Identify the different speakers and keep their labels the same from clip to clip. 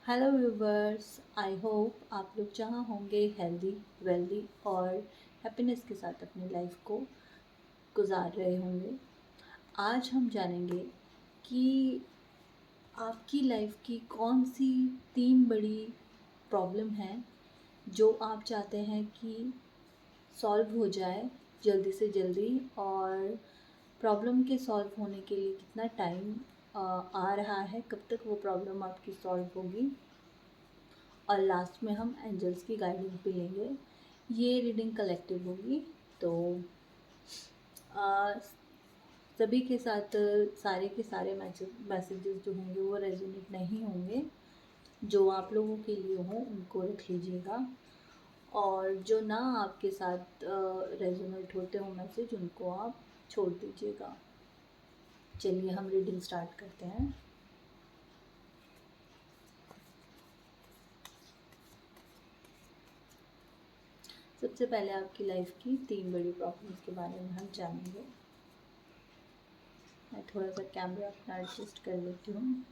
Speaker 1: Hello viewers, I hope आप लोग जहाँ होंगे हेल्दी वेल्दी और हैप्पीनेस के साथ अपनी लाइफ को गुजार रहे होंगे। आज हम जानेंगे कि आपकी लाइफ की कौन सी 3 बड़ी प्रॉब्लम है जो आप चाहते हैं कि सॉल्व हो जाए जल्दी से जल्दी, और प्रॉब्लम के सॉल्व होने के लिए कितना टाइम आ रहा है, कब तक वो प्रॉब्लम आपकी सॉल्व होगी। और लास्ट में हम एंजल्स की गाइडेंस भी लेंगे। ये रीडिंग कलेक्टिव होगी, तो आ, सभी के साथ सारे के सारे मैसेजेस जो होंगे वो रेजोनेट नहीं होंगे। जो आप लोगों के लिए हो उनको रख लीजिएगा, और जो ना आपके साथ रेजोनेट होते हो मैसेज उनको आप छोड़ दीजिएगा। चलिए हम रीडिंग स्टार्ट करते हैं। सबसे पहले आपकी लाइफ की 3 बड़ी प्रॉब्लम्स के बारे में हम जानेंगे। मैं थोड़ा सा कैमरा अपना एडजस्ट कर लेती हूँ।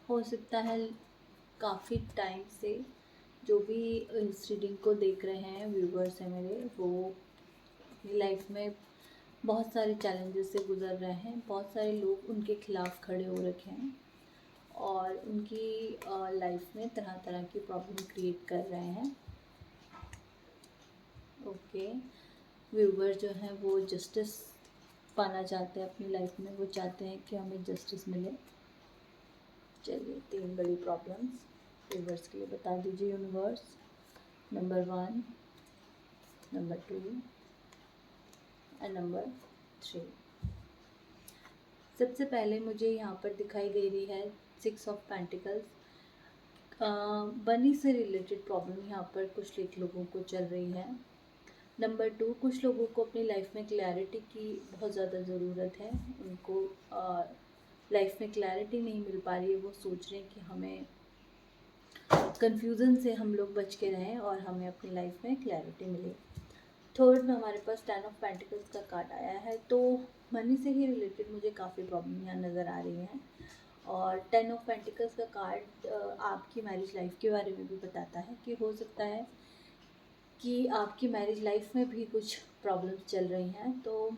Speaker 1: हो सकता है काफ़ी टाइम से जो भी इस रीडिंग को देख रहे हैं व्यूवर्स हैं मेरे, वो अपनी लाइफ में बहुत सारे चैलेंजेस से गुजर रहे हैं। बहुत सारे लोग उनके खिलाफ खड़े हो रखे हैं और उनकी लाइफ में तरह तरह की प्रॉब्लम क्रिएट कर रहे हैं। ओके, व्यूवर जो हैं वो जस्टिस पाना चाहते हैं अपनी लाइफ में, वो चाहते हैं कि हमें जस्टिस मिले। चलिए 3 बड़ी प्रॉब्लम्स व्यूवर्स के लिए बता दीजिए universe. Number 1, number 2 and number 3। सबसे पहले मुझे यहाँ पर दिखाई दे रही है 6 ऑफ पेंटिकल्स। मनी से रिलेटेड प्रॉब्लम यहाँ पर कुछ लोगों को चल रही है। नंबर 2, कुछ लोगों को अपनी लाइफ में क्लैरिटी की बहुत ज़्यादा ज़रूरत है। उनको लाइफ में क्लैरिटी नहीं मिल पा रही है। वो सोच रहे हैं कि हमें कन्फ्यूज़न से हम लोग बच के रहें और हमें अपनी लाइफ में क्लैरिटी मिले। थर्ड में हमारे पास 10 ऑफ पेंटिकल्स का कार्ड आया है, तो मनी से ही रिलेटेड मुझे काफ़ी प्रॉब्लम यहाँ नज़र आ रही हैं। और 10 ऑफ पेंटिकल्स का कार्ड आपकी मैरिज लाइफ के बारे में भी बताता है कि हो सकता है कि आपकी मैरिज लाइफ में भी कुछ प्रॉब्लम्स चल रही हैं। तो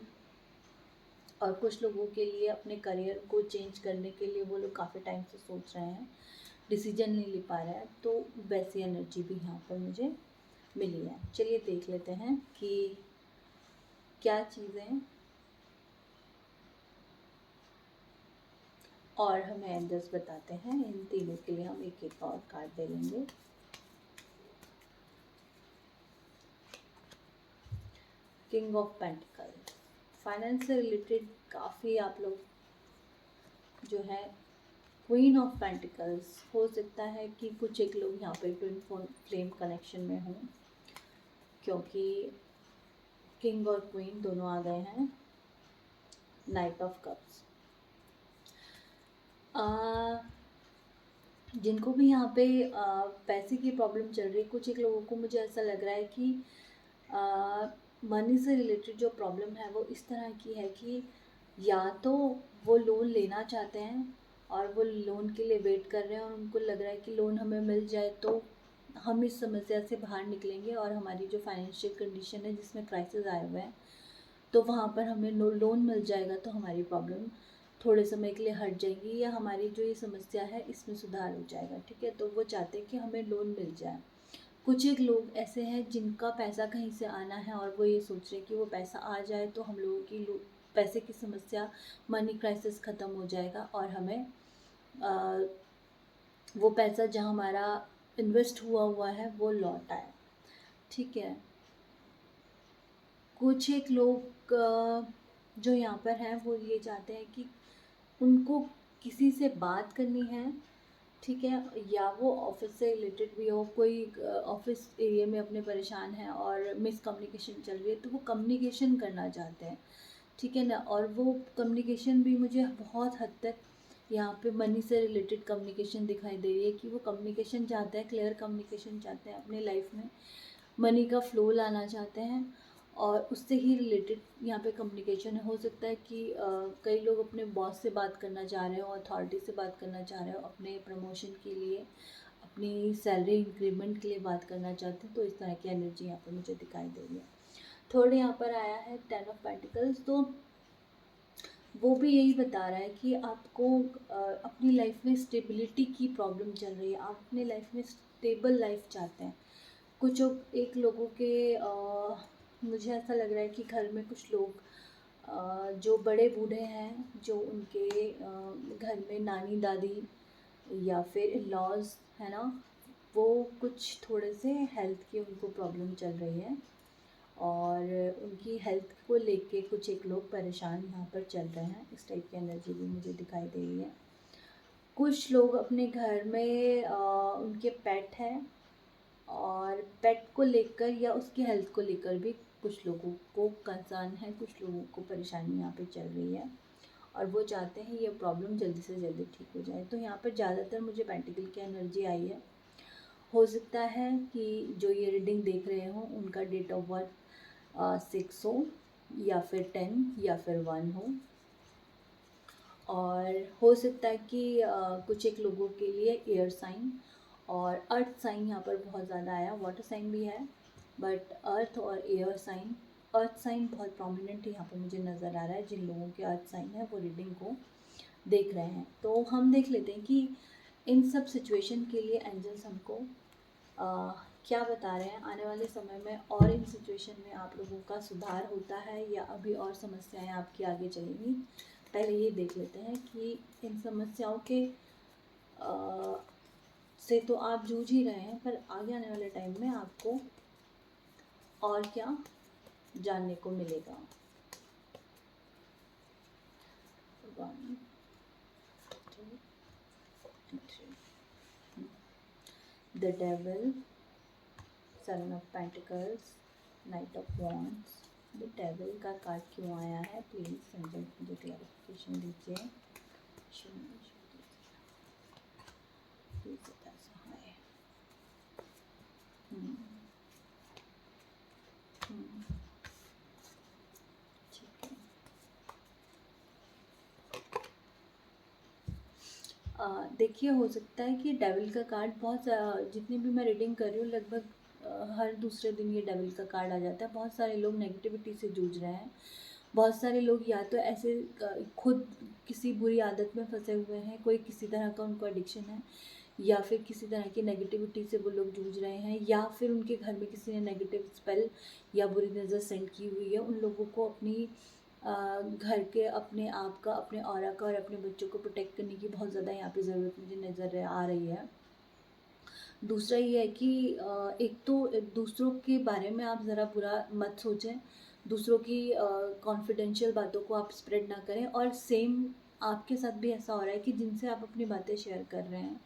Speaker 1: और कुछ लोगों के लिए अपने करियर को चेंज करने के लिए वो लोग काफ़ी टाइम से सोच रहे हैं, डिसीजन नहीं ले पा रहे हैं। तो वैसी एनर्जी भी यहाँ पर मुझे मिली है। चलिए देख लेते हैं कि क्या चीज़ें और हमें एंजल्स बताते हैं। इन तीनों के लिए हम एक एक और कार्ड दे लेंगे। किंग ऑफ पेंटिकल्स, फाइनेंस से रिलेटेड काफ़ी आप लोग जो है। क्वीन ऑफ पेंटिकल्स, हो सकता है कि कुछ एक लोग यहाँ पे ट्विन फ्लेम कनेक्शन में हों, क्योंकि किंग और क्वीन दोनों आ गए हैं। नाइट ऑफ कप्स, जिनको भी यहाँ पे पैसे की प्रॉब्लम चल रही है, कुछ एक लोगों को मुझे ऐसा लग रहा है कि मनी से रिलेटेड जो प्रॉब्लम है वो इस तरह की है कि या तो वो लोन लेना चाहते हैं और वो लोन के लिए वेट कर रहे हैं, और उनको लग रहा है कि लोन हमें मिल जाए तो हम इस समस्या से बाहर निकलेंगे और हमारी जो फाइनेंशियल कंडीशन है जिसमें क्राइसिस आए हुए हैं, तो वहाँ पर हमें लोन मिल जाएगा तो हमारी प्रॉब्लम थोड़े समय के लिए हट जाएगी, या हमारी जो ये समस्या है इसमें सुधार हो जाएगा। ठीक है, तो वो चाहते हैं कि हमें लोन मिल जाए। कुछ एक लोग ऐसे हैं जिनका पैसा कहीं से आना है और वो ये सोच रहे हैं कि वो पैसा आ जाए तो हम लोगों की पैसे की समस्या, मनी क्राइसिस ख़त्म हो जाएगा और हमें वो पैसा जहाँ हमारा इन्वेस्ट हुआ है वो लौट आए। ठीक है, कुछ एक लोग जो यहाँ पर हैं वो ये चाहते हैं कि उनको किसी से बात करनी है। ठीक है, या वो ऑफिस से रिलेटेड भी हो, कोई ऑफिस एरिया में अपने परेशान है और मिसकम्युनिकेशन चल रही है, तो वो कम्युनिकेशन करना चाहते हैं। ठीक है ना, और वो कम्युनिकेशन भी मुझे बहुत हद तक यहाँ पे मनी से रिलेटेड कम्युनिकेशन दिखाई दे रही है कि वो कम्युनिकेशन चाहते हैं, क्लियर कम्युनिकेशन चाहते हैं, अपने लाइफ में मनी का फ्लो लाना चाहते हैं। और उससे ही रिलेटेड यहाँ पे कम्युनिकेशन हो सकता है कि कई लोग अपने बॉस से बात करना चाह रहे हो, अथॉरिटी से बात करना चाह रहे हो, अपने प्रमोशन के लिए, अपनी सैलरी इंक्रीमेंट के लिए बात करना चाहते हैं। तो इस तरह की एनर्जी यहाँ पर मुझे दिखाई दे रही है। थर्ड यहाँ पर आया है 10 ऑफ पेंटिकल्स, तो वो भी यही बता रहा है कि आपको अपनी लाइफ में स्टेबिलिटी की प्रॉब्लम चल रही है। आप अपने लाइफ में स्टेबल लाइफ चाहते हैं। कुछ एक लोगों के मुझे ऐसा लग रहा है कि घर में कुछ लोग जो बड़े बूढ़े हैं, जो उनके घर में नानी दादी या फिर इन-लॉज़ है ना, वो कुछ थोड़े से हेल्थ की उनको प्रॉब्लम चल रही है और उनकी हेल्थ को लेके कुछ एक लोग परेशान यहाँ पर चल रहे हैं। इस टाइप की एनर्जी भी मुझे दिखाई दे रही है। कुछ लोग अपने घर में उनके पेट हैं और पेट को लेकर या उसकी हेल्थ को लेकर भी कुछ लोगों को कंसर्न है, कुछ लोगों को परेशानी यहाँ पे चल रही है और वो चाहते हैं ये प्रॉब्लम जल्दी से जल्दी ठीक हो जाए। तो यहाँ पर ज़्यादातर मुझे पेंटिकल की एनर्जी आई है। हो सकता है कि जो ये रीडिंग देख रहे हो उनका डेट ऑफ बर्थ 6 हो या फिर 10 या फिर 1 हो, और हो सकता है कि कुछ एक लोगों के लिए एयर साइन और अर्थ साइन यहाँ पर बहुत ज़्यादा आया। वाटर साइन भी है बट अर्थ और एयर साइन, अर्थ साइन बहुत प्रोमिनेंट यहाँ पर मुझे नज़र आ रहा है। जिन लोगों के अर्थ साइन है वो रीडिंग को देख रहे हैं। तो हम देख लेते हैं कि इन सब सिचुएशन के लिए एंजल्स हमको क्या बता रहे हैं आने वाले समय में, और इन सिचुएशन में आप लोगों का सुधार होता है या अभी और समस्याएं आपकी आगे चलेंगी। पहले ये देख लेते हैं कि इन समस्याओं के से तो आप जूझ ही रहे हैं, पर आगे आने वाले टाइम में आपको और क्या जानने को मिलेगा। 1 2 3 the devil, 7 of pentacles, night of wands. The devil का कार्ड क्यों आया है, प्लीज़ एंजल मुझे क्लैरिफिकेशन दीजिए। प्लीज़ ऐसा है। ठीक है। देखिए, हो सकता है कि डेविल का कार्ड बहुत जितनी भी मैं रीडिंग कर रही हूँ लगभग हर दूसरे दिन ये डेविल का कार्ड आ जाता है। बहुत सारे लोग नेगेटिविटी से जूझ रहे हैं। बहुत सारे लोग या तो ऐसे खुद किसी बुरी आदत में फंसे हुए हैं, कोई किसी तरह का उनको एडिक्शन है, या फिर किसी तरह की नेगेटिविटी से वो लोग जूझ रहे हैं, या फिर उनके घर में किसी ने नेगेटिव स्पेल या बुरी नज़र सेंड की हुई है। उन लोगों को अपनी घर के, अपने आप का, अपने ऑरा का और अपने बच्चों को प्रोटेक्ट करने की बहुत ज़्यादा यहाँ पे ज़रूरत मुझे नज़र आ रही है। दूसरा ये है कि एक तो दूसरों के बारे में आप ज़रा बुरा मत सोचें, दूसरों की कॉन्फिडेंशियल बातों को आप स्प्रेड ना करें, और सेम आपके साथ भी ऐसा हो रहा है कि जिनसे आप अपनी बातें शेयर कर रहे हैं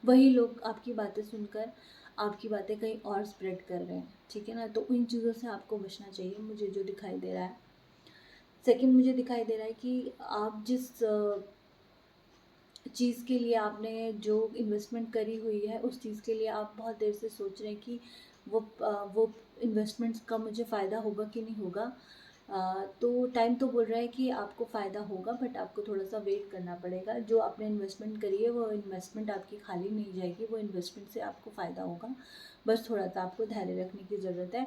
Speaker 1: वही लोग आपकी बातें सुनकर आपकी बातें कहीं और स्प्रेड कर रहे हैं। ठीक है ना, तो इन चीज़ों से आपको बचना चाहिए, मुझे जो दिखाई दे रहा है। सेकंड, मुझे दिखाई दे रहा है कि आप जिस चीज़ के लिए आपने जो इन्वेस्टमेंट करी हुई है उस चीज़ के लिए आप बहुत देर से सोच रहे हैं कि वो इन्वेस्टमेंट्स का मुझे फ़ायदा होगा कि नहीं होगा। तो टाइम तो बोल रहा है कि आपको फ़ायदा होगा, बट आपको थोड़ा सा वेट करना पड़ेगा। जो आपने इन्वेस्टमेंट करी है वो इन्वेस्टमेंट आपकी खाली नहीं जाएगी, वो इन्वेस्टमेंट से आपको फ़ायदा होगा। बस थोड़ा सा आपको धैर्य रखने की ज़रूरत है,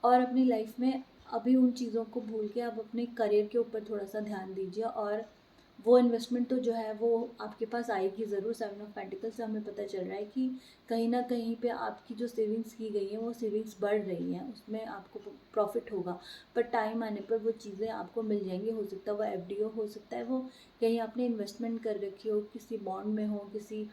Speaker 1: और अपनी लाइफ में अभी उन चीज़ों को भूल के आप अपने करियर के ऊपर थोड़ा सा ध्यान दीजिए, और वो इन्वेस्टमेंट तो जो है वो आपके पास आएगी ज़रूर। 7 ऑफ पेंटिकल्स से हमें पता चल रहा है कि कहीं ना कहीं पे आपकी जो सेविंग्स की गई हैं वो सेविंग्स बढ़ रही हैं, उसमें आपको प्रॉफिट होगा। पर टाइम आने पर वो चीज़ें आपको मिल जाएंगी। हो सकता है वो एफडीओ, हो सकता है वो कहीं आपने इन्वेस्टमेंट कर रखी हो, किसी बॉन्ड में हो, किसी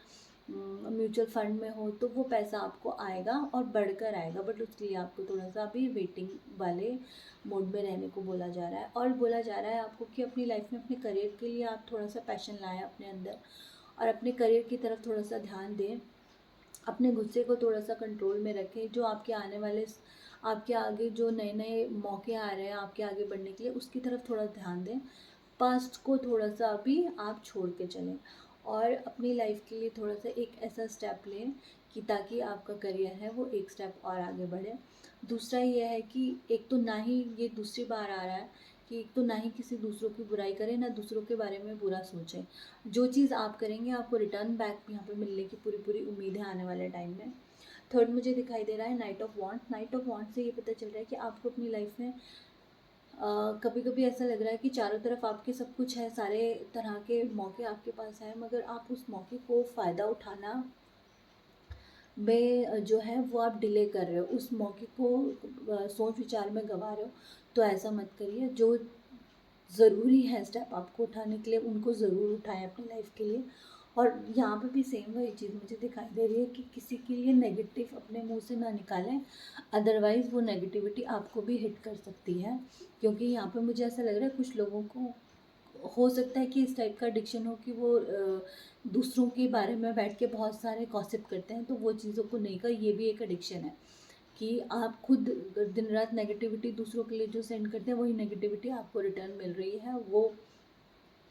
Speaker 1: म्यूचुअल फंड में हो, तो वो पैसा आपको आएगा और बढ़कर आएगा। बट उसके लिए आपको थोड़ा सा अभी वेटिंग वाले मोड में रहने को बोला जा रहा है, और बोला जा रहा है आपको कि अपनी लाइफ में अपने करियर के लिए आप थोड़ा सा पैशन लाएं अपने अंदर, और अपने करियर की तरफ थोड़ा सा ध्यान दें। अपने गुस्से को थोड़ा सा कंट्रोल में रखें। जो आपके आने वाले, आपके आगे जो नए नए मौके आ रहे हैं आपके आगे बढ़ने के लिए, उसकी तरफ थोड़ा ध्यान दें। पास्ट को थोड़ा सा अभी आप छोड़ के चलें, और अपनी लाइफ के लिए थोड़ा सा एक ऐसा स्टेप लें कि ताकि आपका करियर है वो एक स्टेप और आगे बढ़े। दूसरा ये है कि एक तो ना ही ये दूसरी बार आ रहा है कि एक तो ना ही किसी दूसरों की बुराई करें, ना दूसरों के बारे में बुरा सोचें। जो चीज़ आप करेंगे आपको रिटर्न बैक यहाँ पे मिलने की पूरी पूरी उम्मीद है आने वाले टाइम में। थर्ड मुझे दिखाई दे रहा है knight of wand. Knight of wand से ये पता चल रहा है कि आपको अपनी लाइफ में कभी कभी ऐसा लग रहा है कि चारों तरफ आपके सब कुछ है, सारे तरह के मौके आपके पास हैं, मगर आप उस मौके को फ़ायदा उठाना में जो है वो आप डिले कर रहे हो, उस मौके को सोच विचार में गंवा रहे हो। तो ऐसा मत करिए। जो ज़रूरी है स्टेप आपको उठाने के लिए उनको ज़रूर उठाएं अपनी लाइफ के लिए। और यहाँ पे भी सेम वही चीज़ मुझे दिखाई दे रही है कि किसी के लिए नेगेटिव अपने मुंह से ना निकालें, अदरवाइज़ वो नेगेटिविटी आपको भी हिट कर सकती है। क्योंकि यहाँ पे मुझे ऐसा लग रहा है कुछ लोगों को हो सकता है कि इस टाइप का एडिक्शन हो कि वो दूसरों के बारे में बैठ के बहुत सारे गॉसिप करते हैं, तो वो चीज़ों को नहीं कर, ये भी एक एडिक्शन है कि आप खुद दिन रात नेगेटिविटी दूसरों के लिए जो सेंड करते हैं वही नेगेटिविटी आपको रिटर्न मिल रही है। वो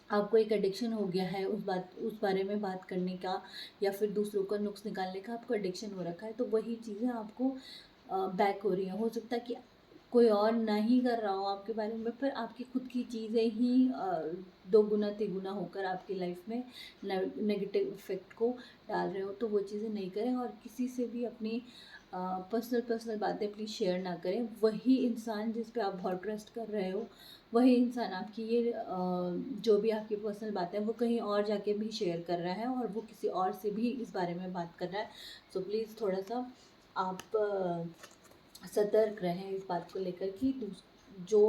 Speaker 1: आपको एक एडिक्शन हो गया है उस बारे में बात करने का, या फिर दूसरों का नुक्स निकालने का आपको एडिक्शन हो रखा है। तो वही चीज़ें आपको बैक हो रही हैं। हो सकता है कि कोई और नहीं कर रहा हो आपके बारे में, पर आपकी खुद की चीज़ें ही दोगुना तिगुना होकर आपकी लाइफ में नेगेटिव इफेक्ट को डाल रहे हो। तो वो चीज़ें नहीं करें और किसी से भी अपनी पर्सनल बातें प्लीज़ शेयर ना करें। वही इंसान जिस पे आप बहुत ट्रस्ट कर रहे हो, वही इंसान आपकी ये जो भी आपकी पर्सनल बातें हैं वो कहीं और जाके भी शेयर कर रहा है और वो किसी और से भी इस बारे में बात कर रहा है। सो प्लीज़ थोड़ा सा आप सतर्क रहें इस बात को लेकर कि जो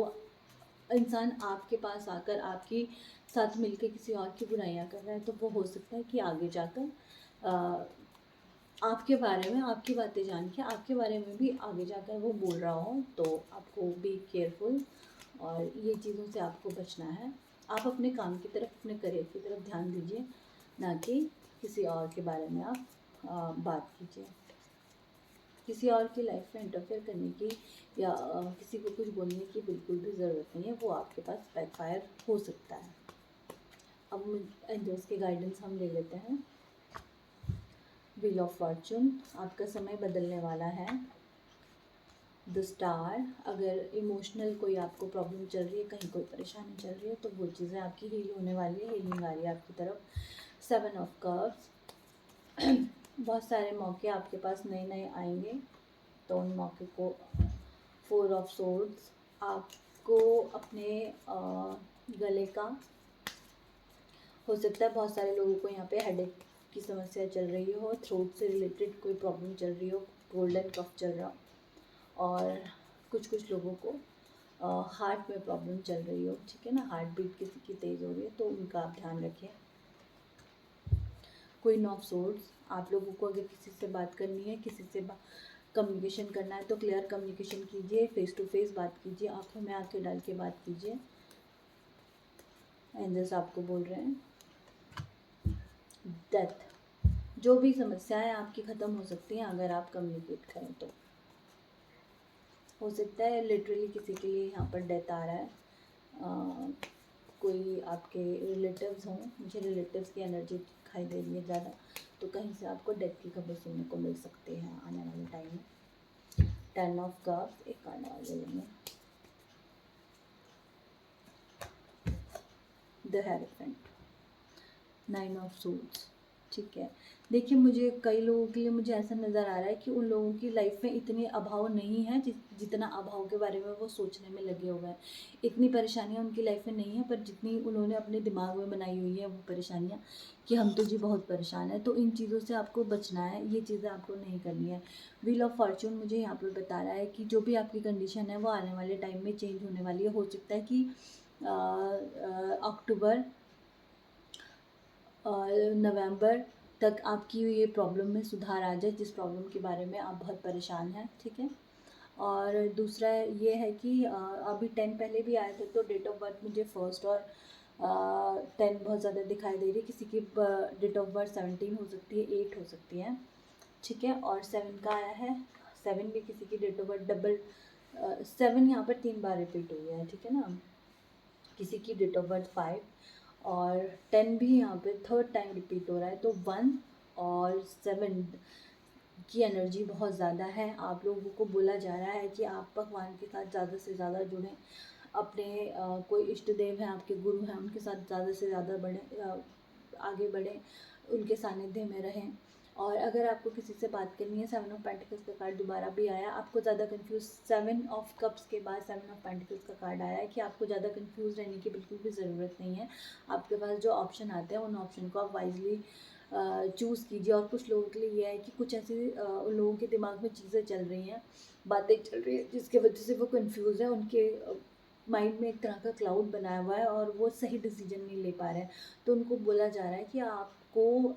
Speaker 1: इंसान आपके पास आकर आपके साथ मिलकर किसी और की बुराइयां कर रहा है, तो वो हो सकता है कि आगे जाकर आपके बारे में, आपकी बातें जान के आपके बारे में भी आगे जाकर वो बोल रहा हो। तो आपको बी केयरफुल और ये चीज़ों से आपको बचना है। आप अपने काम की तरफ, अपने करियर की तरफ ध्यान दीजिए, ना कि किसी और के बारे में आप बात कीजिए। किसी और की लाइफ में इंटरफेयर करने की या किसी को कुछ बोलने की बिल्कुल भी ज़रूरत नहीं है, वो आपके पास बैकफायर हो सकता है। अब एंजल्स के गाइडेंस हम ले लेते हैं। व्हील ऑफ फॉर्चून, आपका समय बदलने वाला है। द स्टार, अगर इमोशनल कोई आपको प्रॉब्लम चल रही है, कहीं कोई परेशानी चल रही है, तो वो चीज़ें आपकी हील होने वाली है, हीलिंग आ रही है आपकी तरफ। 7 ऑफ कप्स, बहुत सारे मौके आपके पास नए नए आएंगे, तो उन मौके को। 4 ऑफ सोर्ड्स, आपको अपने गले का, हो सकता है बहुत सारे लोगों को यहाँ पे हेडेक की समस्या चल रही हो, थ्रोट से रिलेटेड कोई प्रॉब्लम चल रही हो, गोल्डन कफ चल रहा हो, और कुछ कुछ लोगों को हार्ट में प्रॉब्लम चल रही हो, ठीक है ना, हार्ट बीट किसी की तेज़ हो रही है, तो उनका आप ध्यान रखें। क्वीन ऑफ सोर्ड्स, आप लोगों को अगर किसी से बात करनी है, किसी से कम्युनिकेशन करना है, तो क्लियर कम्युनिकेशन कीजिए, फेस टू फेस बात कीजिए, आंखों में आंखें डाल के बात कीजिए। एंजल्स आपको बोल रहे हैं डेथ, जो भी समस्याएं आपकी ख़त्म हो सकती हैं अगर आप कम्युनिकेट करें तो। हो सकता है लिटरली किसी के लिए यहाँ पर डेथ आ रहा है, कोई आपके रिलेटिव्स हों, मुझे रिलेटिव्स की एनर्जी दिखाई दे रही है ज़्यादा, तो कहीं से आपको डेथ की खबर सुनने को मिल सकती है आने वाले टाइम में। 10 ऑफ कप्स, एक कार्ड और ले लेंगे, द हेरोफेंट, 9 ऑफ सूट्स, ठीक है। देखिए, मुझे कई लोगों के लिए मुझे ऐसा नज़र आ रहा है कि उन लोगों की लाइफ में इतने अभाव नहीं है जितना अभाव के बारे में वो सोचने में लगे हुए हैं। इतनी परेशानियां उनकी लाइफ में नहीं है, पर जितनी उन्होंने अपने दिमाग में बनाई हुई है वो परेशानियां कि हम तो जी बहुत परेशान है, तो इन चीज़ों से आपको बचना है, ये चीज़ें आपको नहीं करनी है। व्हील ऑफ फॉर्चून मुझे यहाँ पर बता रहा है कि जो भी आपकी कंडीशन है वो आने वाले टाइम में चेंज होने वाली है। हो सकता है कि अक्टूबर नवंबर तक आपकी ये प्रॉब्लम में सुधार आ जाए, जिस प्रॉब्लम के बारे में आप बहुत परेशान हैं, ठीक है। और दूसरा ये है कि अभी 10 पहले भी आए थे, तो डेट ऑफ बर्थ मुझे फर्स्ट और 10 बहुत ज़्यादा दिखाई दे रही है। किसी की डेट ऑफ बर्थ 17 हो सकती है, 8 हो सकती है, ठीक है। और 7 का आया है, 7 भी किसी की डेट ऑफ बर्थ डबल 7 यहाँ पर 3 बार रिपीट हुई है, ठीक है ना। किसी की डेट ऑफ बर्थ 5 और 10 भी यहाँ पे थर्ड टाइम रिपीट हो रहा है, तो 1 और 7 की एनर्जी बहुत ज़्यादा है। आप लोगों को बोला जा रहा है कि आप भगवान के साथ ज़्यादा से ज़्यादा जुड़ें, अपने कोई इष्ट देव हैं, आपके गुरु हैं, उनके साथ ज़्यादा से ज़्यादा आगे बढ़ें, उनके सानिध्य में रहें। और अगर आपको किसी से बात करनी है, 7 ऑफ पेंटिकल्स का कार्ड दोबारा भी आया, आपको ज़्यादा कंफ्यूज 7 ऑफ कप्स के बाद 7 ऑफ पेंटिकल्स का कार्ड आया है कि आपको ज़्यादा कंफ्यूज रहने की बिल्कुल भी ज़रूरत नहीं है। आपके पास जो ऑप्शन आते हैं उन ऑप्शन को आप वाइजली चूज़ कीजिए। और कुछ लोगों के लिए ये है कि कुछ ऐसे उन लोगों के दिमाग में चीज़ें चल रही हैं, बातें चल रही हैं, जिसकी वजह से वो कंफ्यूज है। उनके माइंड में एक तरह का क्लाउड बनाया हुआ है और वो सही डिसीजन नहीं ले पा रहे हैं। तो उनको बोला जा रहा है कि आपको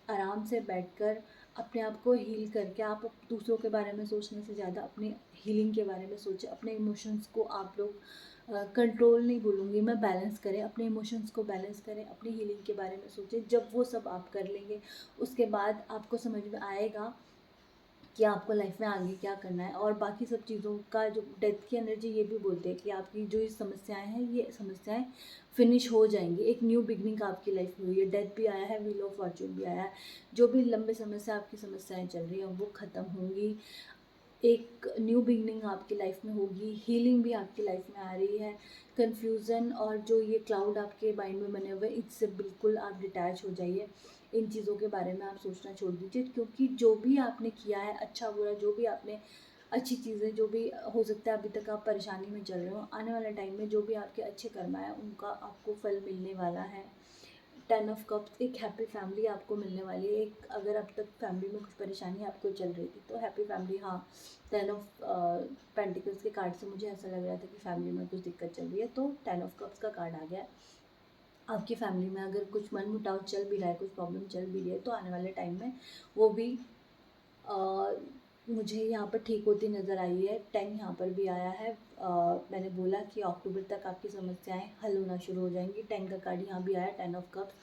Speaker 1: आराम से बैठकर अपने आप को हील करके, आप दूसरों के बारे में सोचने से ज़्यादा अपने हीलिंग के बारे में सोचें। अपने इमोशंस को आप लोग कंट्रोल नहीं बोलूँगी मैं, बैलेंस करें, अपने इमोशंस को बैलेंस करें, अपनी हीलिंग के बारे में सोचें। जब वो सब आप कर लेंगे, उसके बाद आपको समझ में आएगा कि आपको लाइफ में आगे क्या करना है। और बाकी सब चीज़ों का, जो डेथ की एनर्जी ये भी बोलते हैं कि आपकी जो ये समस्याएं हैं, ये समस्याएं फिनिश हो जाएंगी, एक न्यू बिगनिंग आपकी लाइफ में हुई है। डेथ भी आया है, व्हील ऑफ फॉर्चून भी आया है। जो भी लंबे समय से आपकी समस्याएं चल रही हैं वो ख़त्म होंगी, एक न्यू बिगनिंग आपकी लाइफ में होगी, हीलिंग भी आपकी लाइफ में आ रही है। कन्फ्यूज़न और जो ये क्लाउड आपके माइंड में बने हुए, इससे बिल्कुल आप डिटैच हो जाइए। इन चीज़ों के बारे में आप सोचना छोड़ दीजिए, क्योंकि जो भी आपने किया है, अच्छा बुरा जो भी आपने, अच्छी चीज़ें जो भी हो सकता है, अभी तक आप परेशानी में चल रहे हो, आने वाले टाइम में जो भी आपके अच्छे कर्म है उनका आपको फल मिलने वाला है। 10 ऑफ कप्स, एक हैप्पी फैमिली आपको मिलने वाली है। एक, अगर अब तक फैमिली में कुछ परेशानी आपको चल रही थी तो हैप्पी फैमिली, हाँ, 10 ऑफ पेंटिकल्स के कार्ड से मुझे ऐसा लग रहा था कि फैमिली में कुछ दिक्कत चल रही है, तो 10 ऑफ कप्स का कार्ड आ गया है। आपकी फैमिली में अगर कुछ मनमुटाव चल भी रहा है, कुछ प्रॉब्लम चल भी रही है, तो आने वाले टाइम में वो भी मुझे यहाँ पर ठीक होती नज़र आई है। 10 यहाँ पर भी आया है। मैंने बोला कि अक्टूबर तक आपकी समस्याएं हल होना शुरू हो जाएंगी। 10 का कार्ड यहाँ भी आया, 10 ऑफ कप्स,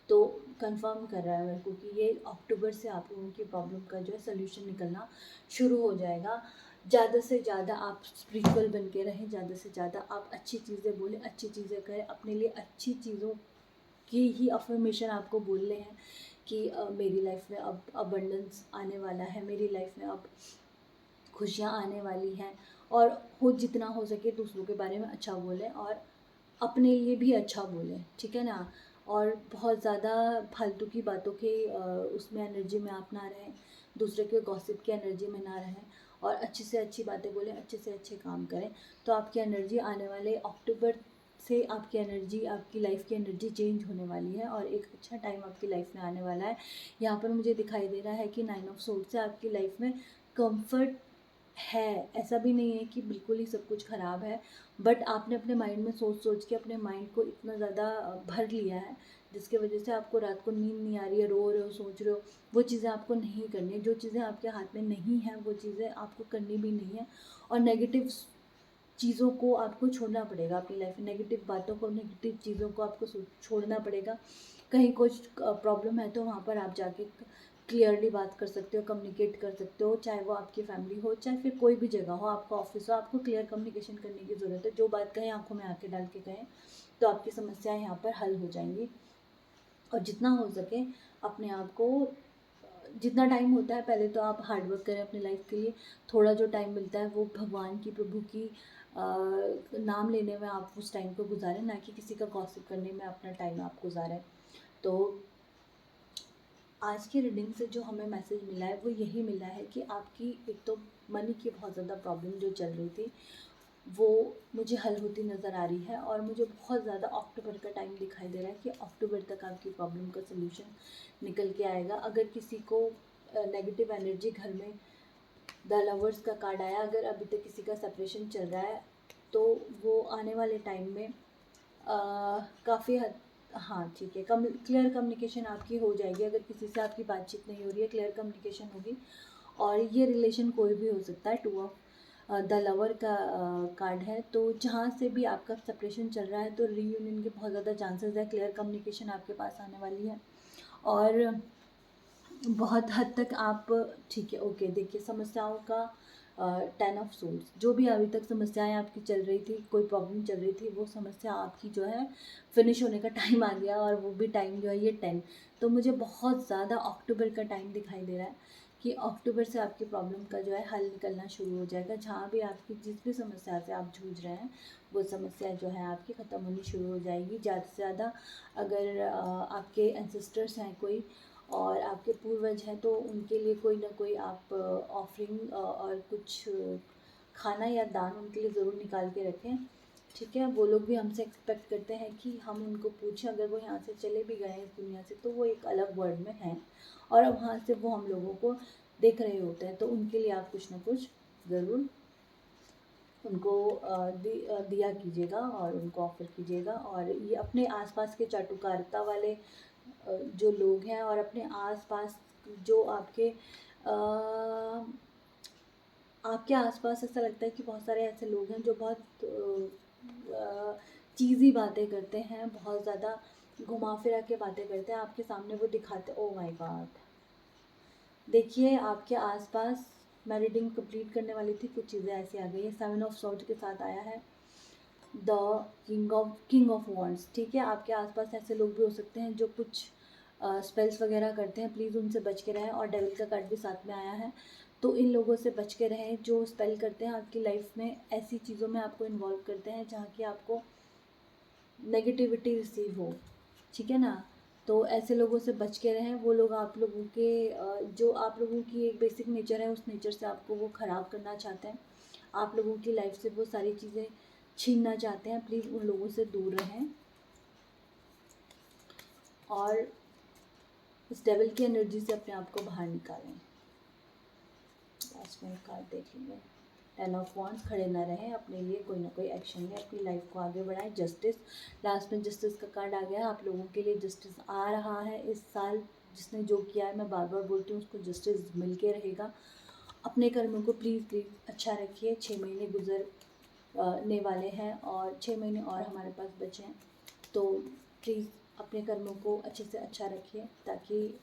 Speaker 1: तो कंफर्म कर रहा है मेरे को कि ये अक्टूबर से आप लोगों की प्रॉब्लम का जो है सोल्यूशन निकलना शुरू हो जाएगा। ज़्यादा से ज़्यादा आप स्पिरिचुअल बन के रहें, ज़्यादा से ज़्यादा आप अच्छी चीज़ें बोलें, अच्छी चीज़ें करें, अपने लिए अच्छी चीज़ों की ही अफर्मेशन आपको बोलने हैं कि मेरी लाइफ में अब अबंडेंस आने वाला है, मेरी लाइफ में अब खुशियाँ आने वाली हैं। और हो जितना हो सके दूसरों के बारे में अच्छा बोलें और अपने लिए भी अच्छा बोलें, ठीक है ना। और बहुत ज़्यादा फालतू की बातों के उसमें एनर्जी में आप ना रहें, दूसरे के गॉसिप की एनर्जी में ना रहें, और अच्छी से अच्छी बातें बोलें, अच्छे से अच्छे काम करें। तो आपकी एनर्जी आने वाले अक्टूबर से, आपकी एनर्जी, आपकी लाइफ की एनर्जी चेंज होने वाली है और एक अच्छा टाइम आपकी लाइफ में आने वाला है। यहाँ पर मुझे दिखाई दे रहा है कि 9 ऑफ सोर्ड से आपकी लाइफ में कंफर्ट है। ऐसा भी नहीं है कि बिल्कुल ही सब कुछ ख़राब है, बट आपने अपने माइंड में सोच सोच के अपने माइंड को इतना ज़्यादा भर लिया है, जिसके वजह से आपको रात को नींद नहीं आ रही है, रो रहे हो, सोच रहे हो। वो चीज़ें आपको नहीं करनी है, जो चीज़ें आपके हाथ में नहीं हैं वो चीज़ें आपको करनी भी नहीं है। और नेगेटिव चीज़ों को आपको छोड़ना पड़ेगा अपनी लाइफ में, नेगेटिव बातों को, नेगेटिव चीज़ों को आपको छोड़ना पड़ेगा। कहीं कुछ प्रॉब्लम है तो वहाँ पर आप जाके क्लियरली बात कर सकते हो, कम्युनिकेट कर सकते हो, चाहे वो आपकी फैमिली हो, चाहे फिर कोई भी जगह हो, आपका ऑफिस हो, आपको क्लियर कम्युनिकेशन करने की ज़रूरत है। जो बात कहें आंखों में आंखें डाल के कहें, तो आपकी समस्याएं यहाँ पर हल हो जाएंगी। और जितना हो सके अपने आप को, जितना टाइम होता है, पहले तो आप हार्ड वर्क करें अपनी लाइफ के लिए। थोड़ा जो टाइम मिलता है वो भगवान की, प्रभु की नाम लेने में आप उस टाइम को गुजारें, ना कि किसी का गॉसिप करने में अपना टाइम आप गुजारें। तो आज की रीडिंग से जो हमें मैसेज मिला है वो यही मिला है कि आपकी एक तो मनी की बहुत ज़्यादा प्रॉब्लम जो चल रही थी वो मुझे हल होती नज़र आ रही है। और मुझे बहुत ज़्यादा अक्टूबर का टाइम दिखाई दे रहा है कि अक्टूबर तक आपकी प्रॉब्लम का सलूशन निकल के आएगा। अगर किसी को नेगेटिव एनर्जी घर में, द लवर्स का कार्ड आया, अगर अभी तक किसी का सेपरेशन चल रहा है तो वो आने वाले टाइम में काफ़ी हद, हाँ ठीक है, क्लियर कम्युनिकेशन आपकी हो जाएगी। अगर किसी से आपकी बातचीत नहीं हो रही है, क्लियर कम्युनिकेशन होगी। और ये रिलेशन कोई भी हो सकता है। 2 ऑफ द लवर का कार्ड है, तो जहाँ से भी आपका सेपरेशन चल रहा है तो रीयूनियन के बहुत ज़्यादा चांसेस है। क्लियर कम्युनिकेशन आपके पास आने वाली है और बहुत हद तक आप, ठीक है, ओके, देखिए समस्याओं का 10 ऑफ सोल्स, जो भी अभी तक समस्याएं आपकी चल रही थी, कोई प्रॉब्लम चल रही थी, वो समस्या आपकी जो है फिनिश होने का टाइम आ गया। और वो भी टाइम जो है ये 10, तो मुझे बहुत ज़्यादा अक्टूबर का टाइम दिखाई दे रहा है कि अक्टूबर से आपकी प्रॉब्लम का जो है हल निकलना शुरू हो जाएगा। जहाँ भी आपकी जिस भी समस्या से आप जूझ रहे हैं वो समस्या जो है आपकी ख़त्म होनी शुरू हो जाएगी। ज़्यादा से ज़्यादा अगर आपके एंसेस्टर्स हैं कोई और आपके पूर्वज हैं तो उनके लिए कोई ना कोई आप ऑफरिंग और कुछ खाना या दान उनके लिए ज़रूर निकाल के रखें, ठीक है। वो लोग भी हमसे एक्सपेक्ट करते हैं कि हम उनको पूछें, अगर वो यहाँ से चले भी गए इस दुनिया से तो वो एक अलग वर्ल्ड में हैं और अब वहाँ से वो हम लोगों को देख रहे होते हैं, तो उनके लिए आप कुछ ना कुछ ज़रूर उनको दिया कीजिएगा और उनको ऑफ़र कीजिएगा। और ये अपने आसपास के चाटुकारिता वाले जो लोग हैं और अपने आसपास जो आपके आसपास ऐसा लगता है कि बहुत सारे ऐसे लोग हैं जो बहुत चीज़ी बातें करते हैं, बहुत ज़्यादा घुमा फिरा के बातें करते हैं आपके सामने, वो दिखाते, ओह माय गॉड। देखिए आपके आसपास, मैं रीडिंग कंप्लीट करने वाली थी, कुछ चीज़ें ऐसी आ गई है। 7 ऑफ सॉर्ड के साथ आया है द किंग ऑफ वॉन्ड्स, ठीक है। आपके आसपास ऐसे लोग भी हो सकते हैं जो कुछ स्पेल्स वगैरह करते हैं, प्लीज़ उनसे बच के रहें। और डेविल का कार्ड भी साथ में आया है, तो इन लोगों से बच के रहें जो स्पेल करते हैं आपकी लाइफ में, ऐसी चीज़ों में आपको इन्वॉल्व करते हैं जहाँ की आपको नेगेटिविटी रिसीव हो, ठीक है ना। तो ऐसे लोगों से बच के रहें। वो लोग आप लोगों के जो आप लोगों की एक बेसिक नेचर है उस नेचर से आपको वो ख़राब करना चाहते हैं, आप लोगों की लाइफ से वो सारी चीज़ें छीनना चाहते हैं। प्लीज़ उन लोगों से दूर रहें और इस डेविल की एनर्जी से अपने आप को बाहर निकालें। लास्ट में कार्ड देख लेंगे। 10 ऑफ वॉन्ड्स, खड़े ना रहें, अपने लिए कोई ना कोई एक्शन लें, अपनी लाइफ को आगे बढ़ाएं। जस्टिस, लास्ट में जस्टिस का कार्ड आ गया। आप लोगों के लिए जस्टिस आ रहा है इस साल। जिसने जो किया है, मैं बार बार बोलती हूँ, उसको जस्टिस मिल के रहेगा। अपने कर्मों को प्लीज़ प्लीज़ अच्छा रखिए। 6 महीने गुजरने वाले हैं और 6 महीने और हमारे पास बचे हैं, तो प्लीज़ अपने कर्मों को अच्छे से अच्छा रखिए ताकि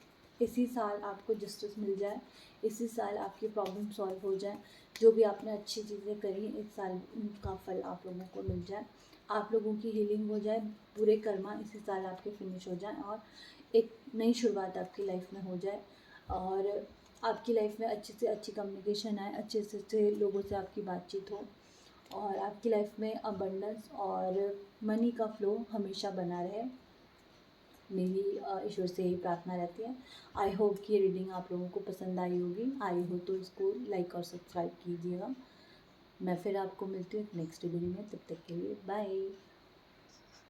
Speaker 1: इसी साल आपको जस्टिस मिल जाए, इसी साल आपकी प्रॉब्लम सॉल्व हो जाए। जो भी आपने अच्छी चीज़ें करी इस साल उनका फल आप लोगों को मिल जाए, आप लोगों की हीलिंग हो जाए, पूरे कर्मा इसी साल आपके फिनिश हो जाए और एक नई शुरुआत आपकी लाइफ में हो जाए और आपकी लाइफ में अच्छी से अच्छी कम्युनिकेशन आए, अच्छे से अच्छे लोगों से आपकी बातचीत हो और आपकी लाइफ में अबंडेंस और मनी का फ्लो हमेशा बना रहे। मेरी ईश्वर से यही प्रार्थना रहती है। आई होप कि ये रीडिंग आप लोगों को पसंद आई होगी। आई हो तो इसको लाइक और सब्सक्राइब कीजिएगा। मैं फिर आपको मिलती हूँ नेक्स्ट वीडियो में, तब तक के लिए बाय।